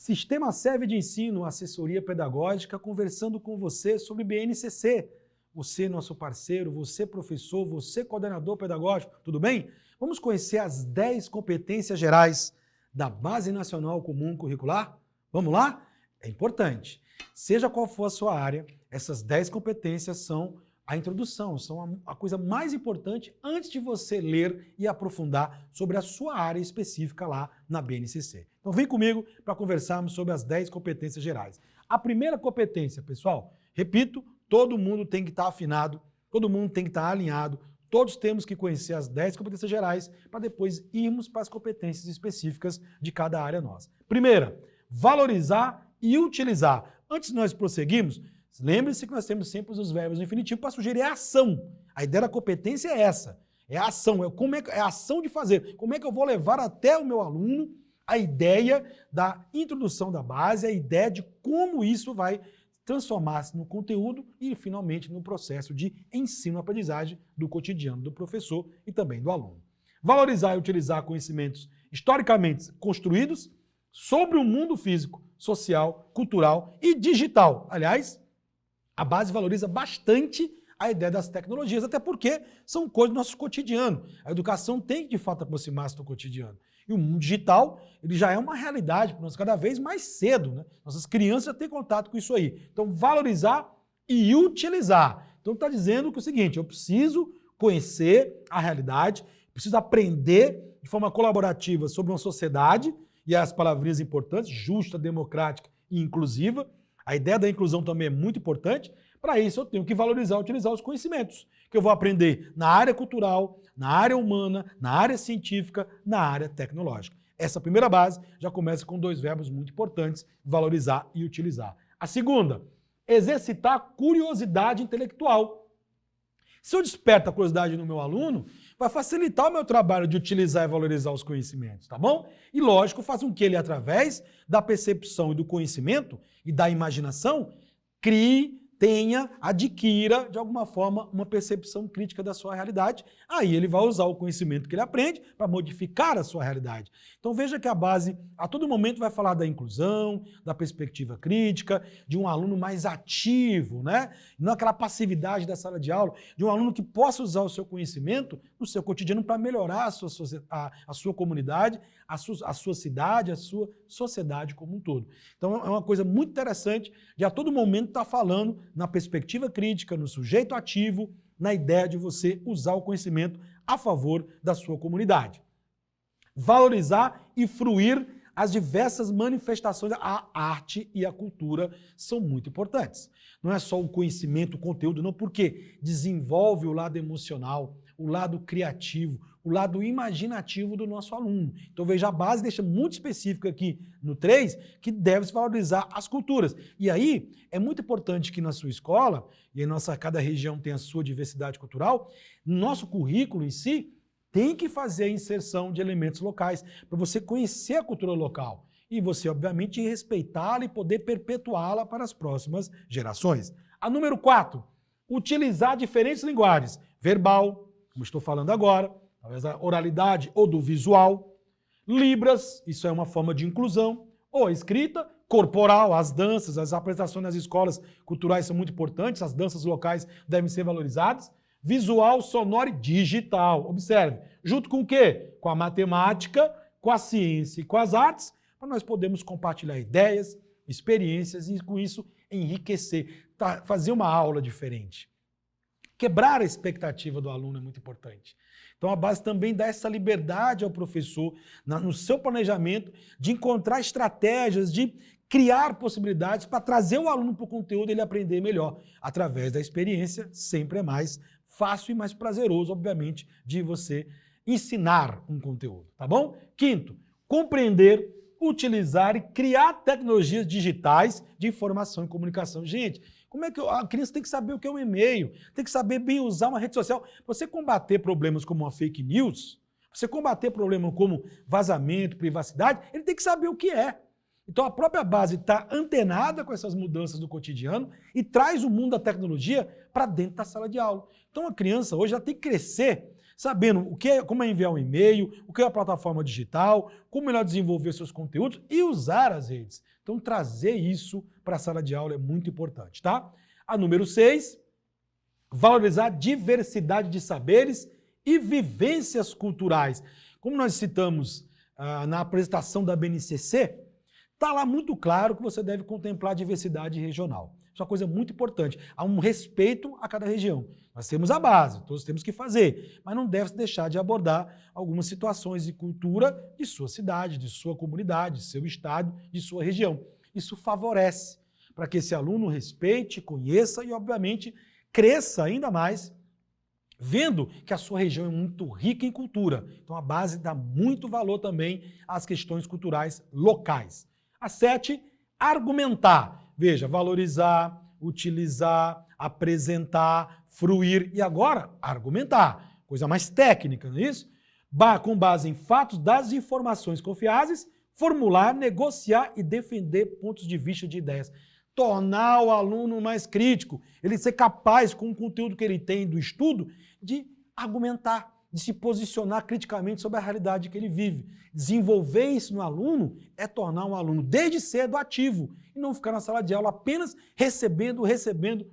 Sistema Serve de Ensino, assessoria pedagógica, conversando com você sobre BNCC. Você, nosso parceiro, você, professor, você, coordenador pedagógico, tudo bem? Vamos conhecer as 10 competências gerais da Base Nacional Comum Curricular? Vamos lá? É importante. Seja qual for a sua área, essas 10 competências são a introdução, são a coisa mais importante antes de você ler e aprofundar sobre a sua área específica lá na BNCC. Então vem comigo para conversarmos sobre as 10 competências gerais. A primeira competência, pessoal, repito, todo mundo tem que estar afinado, todo mundo tem que estar alinhado, todos temos que conhecer as 10 competências gerais para depois irmos para as competências específicas de cada área nossa. Primeira, valorizar e utilizar. Antes de nós prosseguirmos, lembre-se que nós temos sempre os verbos no infinitivo para sugerir a ação. A ideia da competência é essa, é a ação, é a ação de fazer. Como é que eu vou levar até o meu aluno a ideia da introdução da base, a ideia de como isso vai transformar-se no conteúdo e, finalmente, no processo de ensino-aprendizagem do cotidiano do professor e também do aluno. Valorizar e utilizar conhecimentos historicamente construídos sobre o mundo físico, social, cultural e digital. Aliás, a base valoriza bastante a ideia das tecnologias, até porque são coisas do nosso cotidiano. A educação tem que, de fato, aproximar-se do cotidiano. E o mundo digital, ele já é uma realidade para nós cada vez mais cedo, né? Nossas crianças já têm contato com isso aí. Então, valorizar e utilizar. Então, está dizendo que é o seguinte, eu preciso conhecer a realidade, preciso aprender de forma colaborativa sobre uma sociedade, e as palavrinhas importantes, justa, democrática e inclusiva. A ideia da inclusão também é muito importante. Para isso, eu tenho que valorizar e utilizar os conhecimentos que eu vou aprender na área cultural, na área humana, na área científica, na área tecnológica. Essa primeira base já começa com 2 verbos muito importantes, valorizar e utilizar. A segunda, exercitar a curiosidade intelectual. Se eu desperto a curiosidade no meu aluno, vai facilitar o meu trabalho de utilizar e valorizar os conhecimentos, tá bom? E lógico, faz com que ele, através da percepção e do conhecimento e da imaginação, crie, tenha, adquira, de alguma forma, uma percepção crítica da sua realidade. Aí ele vai usar o conhecimento que ele aprende para modificar a sua realidade. Então veja que a base, a todo momento, vai falar da inclusão, da perspectiva crítica, de um aluno mais ativo, né? Não aquela passividade da sala de aula, de um aluno que possa usar o seu conhecimento no seu cotidiano para melhorar a sua comunidade, a sua cidade, a sua sociedade como um todo. Então é uma coisa muito interessante de a todo momento estar falando na perspectiva crítica, no sujeito ativo, na ideia de você usar o conhecimento a favor da sua comunidade. Valorizar e fruir as diversas manifestações, a arte e a cultura são muito importantes. Não é só o conhecimento, o conteúdo, não, porque desenvolve o lado emocional, o lado criativo, o lado imaginativo do nosso aluno. Então veja, a base deixa muito específico aqui no 3, que deve-se valorizar as culturas. E aí é muito importante que na sua escola, e cada região tem a sua diversidade cultural, nosso currículo em si tem que fazer a inserção de elementos locais, para você conhecer a cultura local. E você, obviamente, respeitá-la e poder perpetuá-la para as próximas gerações. A número 4, utilizar diferentes linguagens. Verbal, como estou falando agora, talvez a oralidade ou do visual. Libras, isso é uma forma de inclusão. Ou a escrita, corporal, as danças, as apresentações nas escolas culturais são muito importantes, as danças locais devem ser valorizadas. Visual, sonoro e digital. Observe, junto com o quê? Com a matemática, com a ciência e com as artes, para nós podermos compartilhar ideias, experiências e, com isso, enriquecer, fazer uma aula diferente. Quebrar a expectativa do aluno é muito importante. Então, a base também dá essa liberdade ao professor, no seu planejamento, de encontrar estratégias, de criar possibilidades para trazer o aluno para o conteúdo e ele aprender melhor. Através da experiência, sempre é mais fácil e mais prazeroso, obviamente, de você ensinar um conteúdo, tá bom? Quinto, compreender, utilizar e criar tecnologias digitais de informação e comunicação. Gente, como é que a criança tem que saber o que é um e-mail, tem que saber bem usar uma rede social. Você combater problemas como uma fake news, você combater problemas como vazamento, privacidade, ele tem que saber o que é. Então a própria base está antenada com essas mudanças do cotidiano e traz o mundo da tecnologia para dentro da sala de aula. Então a criança hoje ela tem que crescer sabendo como é enviar um e-mail, o que é a plataforma digital, como melhor desenvolver seus conteúdos e usar as redes. Então, trazer isso para a sala de aula é muito importante, tá? A número 6, valorizar a diversidade de saberes e vivências culturais. Como nós citamos na apresentação da BNCC, está lá muito claro que você deve contemplar a diversidade regional. Isso é uma coisa muito importante. Há um respeito a cada região. Nós temos a base, todos temos que fazer, mas não deve deixar de abordar algumas situações de cultura de sua cidade, de sua comunidade, de seu estado, de sua região. Isso favorece para que esse aluno respeite, conheça e, obviamente, cresça ainda mais, vendo que a sua região é muito rica em cultura. Então, a base dá muito valor também às questões culturais locais. A 7, argumentar. Veja, valorizar, utilizar, apresentar, fruir e agora argumentar. Coisa mais técnica, não é isso? Com base em fatos, dados e informações confiáveis, formular, negociar e defender pontos de vista de ideias. Tornar o aluno mais crítico, ele ser capaz, com o conteúdo que ele tem do estudo, de argumentar, de se posicionar criticamente sobre a realidade que ele vive. Desenvolver isso no aluno é tornar um aluno desde cedo ativo e não ficar na sala de aula apenas recebendo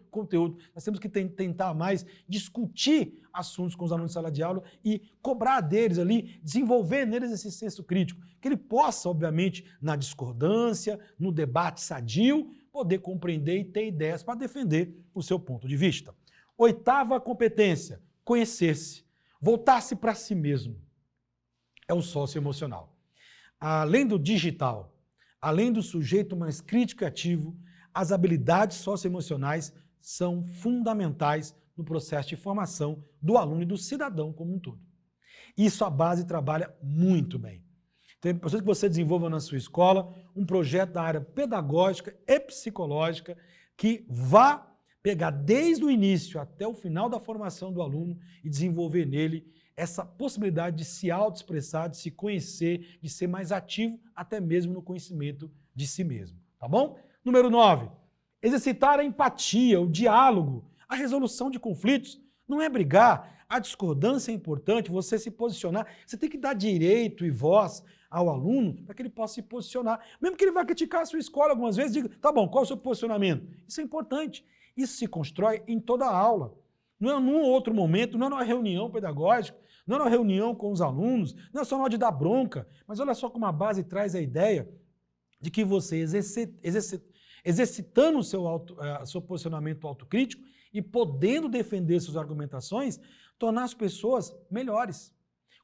conteúdo. Nós temos que tentar mais discutir assuntos com os alunos de sala de aula e cobrar deles ali, desenvolver neles esse senso crítico, que ele possa, obviamente, na discordância, no debate sadio, poder compreender e ter ideias para defender o seu ponto de vista. 8ª competência, conhecer-se, voltar-se para si mesmo. É o socioemocional. Além do digital, além do sujeito mais crítico e ativo, as habilidades socioemocionais são fundamentais no processo de formação do aluno e do cidadão como um todo. Isso a base trabalha muito bem. Então é importante que você desenvolva na sua escola um projeto da área pedagógica e psicológica que vá pegar desde o início até o final da formação do aluno e desenvolver nele essa possibilidade de se autoexpressar, de se conhecer, de ser mais ativo até mesmo no conhecimento de si mesmo, tá bom? Número 9, exercitar a empatia, o diálogo, a resolução de conflitos. Não é brigar, a discordância é importante, você se posicionar, você tem que dar direito e voz ao aluno para que ele possa se posicionar. Mesmo que ele vá criticar a sua escola algumas vezes, diga, tá bom, qual é o seu posicionamento? Isso é importante. Isso se constrói em toda a aula. Não é num outro momento, não é numa reunião pedagógica, não é numa reunião com os alunos, não é só na hora de dar bronca, mas olha só como a base traz a ideia de que você, exercitando o seu posicionamento autocrítico e podendo defender suas argumentações, tornar as pessoas melhores.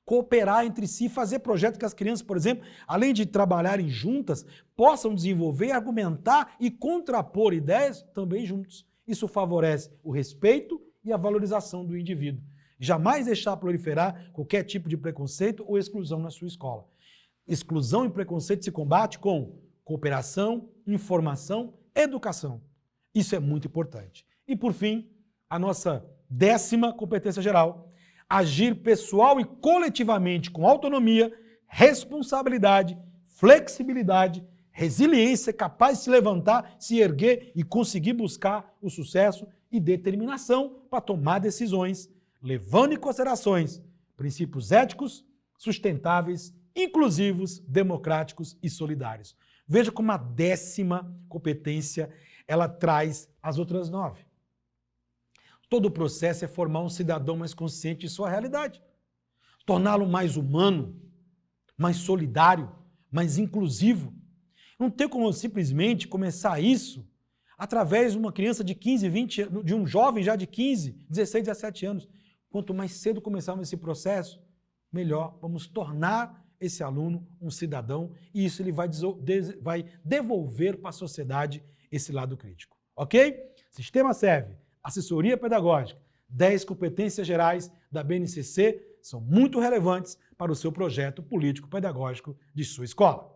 Cooperar entre si, fazer projetos que as crianças, por exemplo, além de trabalharem juntas, possam desenvolver, argumentar e contrapor ideias também juntos. Isso favorece o respeito e a valorização do indivíduo. Jamais deixar proliferar qualquer tipo de preconceito ou exclusão na sua escola. Exclusão e preconceito se combate com cooperação, informação, educação. Isso é muito importante. E, por fim, a nossa 10ª competência geral, agir pessoal e coletivamente com autonomia, responsabilidade, flexibilidade, resiliência, capaz de se levantar, se erguer e conseguir buscar o sucesso e determinação para tomar decisões, levando em considerações princípios éticos, sustentáveis, inclusivos, democráticos e solidários. Veja como a 10ª competência ela traz as outras 9. Todo o processo é formar um cidadão mais consciente de sua realidade, torná-lo mais humano, mais solidário, mais inclusivo. Não tem como simplesmente começar isso através de uma criança de 15, 20, de um jovem já de 15, 16, 17 anos. Quanto mais cedo começarmos esse processo, melhor vamos tornar esse aluno um cidadão e isso ele vai devolver para a sociedade esse lado crítico. Ok? Sistema serve. Assessoria pedagógica, 10 competências gerais da BNCC são muito relevantes para o seu projeto político-pedagógico de sua escola.